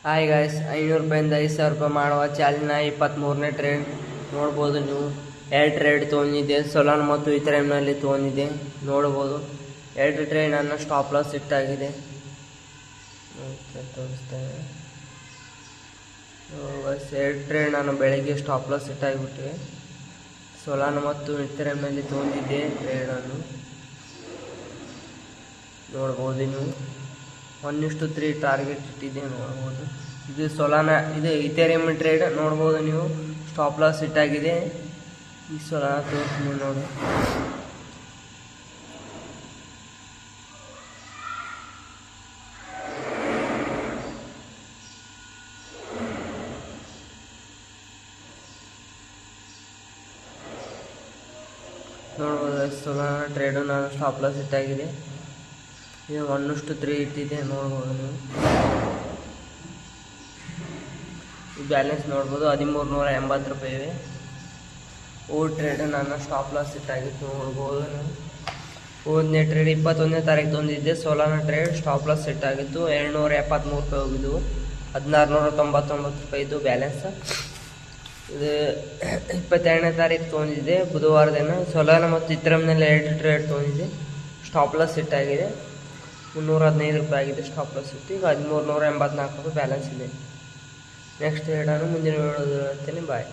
Hi guys, 500 ರೂಪಾಯಿಂದ 5,000 ರೂಪಾಯಿ ಮಾಡುವ ಚಾಲಿನ 23ನೇ ಟ್ರೇಡ್ ನೋಡ್ಬೋದು. ನೀವು 2 ಟ್ರೇಡ್ ತೊಗೊಂಡಿದ್ದೆ, ಸೊಲಾನ್ ಮತ್ತು ಇಥೇರಿಯಂನಲ್ಲಿ ತೊಗೊಂಡಿದ್ದೆ ನೋಡ್ಬೋದು. 2 ಟ್ರೇಡ್ ನನ್ನ ಸ್ಟಾಪ್ ಲಾಸ್ ಇಟ್ಟಾಗಿದೆ, ತೋರಿಸ್ತೇನೆ. 2 ಟ್ರೇಡ್ ನಾನು ಬೆಳಗ್ಗೆ ಸ್ಟಾಪ್ ಲಾಸ್ ಇಟ್ಟಾಗಿಬಿಟ್ಟಿವೆ. ಸೊಲಾನ್ ಮತ್ತು ಇಥೇರಿಯಂನಲ್ಲಿ ತೊಗೊಂಡಿದ್ದೆ ಟ್ರೇಡನ್ನು ನೋಡ್ಬೋದು. ನೀವು 1:3 ಟಾರ್ಗೆಟ್ ಇಟ್ಟಿದ್ದೆ ನೋಡ್ಬೋದು. ಇದು ಸೊಲಾನ, ಇದು ಇಥೇರಿಯಂ ಟ್ರೇಡ್ ನೋಡ್ಬೋದು. ನೀವು ಸ್ಟಾಪ್ ಲಾಸ್ ಇಟ್ಟಾಗಿದೆ. ಈ ಸೊಲಾನ ತೋರಿಸ್ತೀನಿ ನೋಡಿ. ನೋಡ್ಬೋದು ಸೊಲಾನ ಟ್ರೇಡು ನಾನು ಸ್ಟಾಪ್ ಲಾಸ್ ಇಟ್ಟಾಗಿದೆ. ಇದು 1:3 ಇಟ್ಟಿದೆ ನೋಡ್ಬೋದು. ನೀವು ಬ್ಯಾಲೆನ್ಸ್ ನೋಡ್ಬೋದು, 1380 ರೂಪಾಯಿ ಇವೆ. ಟ್ರೇಡ್ ನನ್ನ ಸ್ಟಾಪ್ ಲಾಸ್ ಇಟ್ಟಾಗಿತ್ತು ನೋಡ್ಬೋದು. ನೀವು 1ನೇ ಟ್ರೇಡ್ 21ನೇ ತಾರೀಕು ತಂದಿದ್ದೆ. ಸೊಲಾನ ಟ್ರೇಡ್ ಸ್ಟಾಪ್ ಲಾಸ್ ಸೆಟ್ ಆಗಿತ್ತು. 273 ರೂಪಾಯಿ ಹೋಗಿದ್ವು. 1699 ರೂಪಾಯಿ ಇದ್ದು ಬ್ಯಾಲೆನ್ಸ್. ಇದು 22ನೇ ತಾರೀಕು ತೊಗೊಂಡಿದ್ದೆ, ಬುಧವಾರ ದಿನ. ಸೊಲಾನ ಮತ್ತು ಇಥೇರಿಯಂನಲ್ಲಿ 2 ಟ್ರೇಡ್ ತೊಗೊಂಡಿದ್ದೆ. ಸ್ಟಾಪ್ ಲಾಸ್ ಸೆಟ್ ಆಗಿದೆ. 315 ರೂಪಾಯಿ ಆಗಿದೆ ಸ್ಟಾಪ್ ಲಾಸ್ ಇತ್ತು. ಈಗ 1384 ರೂಪಾಯಿ ಬ್ಯಾಲೆನ್ಸ್ ಇದೆ. ನೆಕ್ಸ್ಟ್ ಟ್ರೇಡನ್ನು ಮುಂದಿನ ವಿಡಿಯೋದಲ್ಲಿ ಹೇಳ್ತೇನೆ. ಬಾಯ್.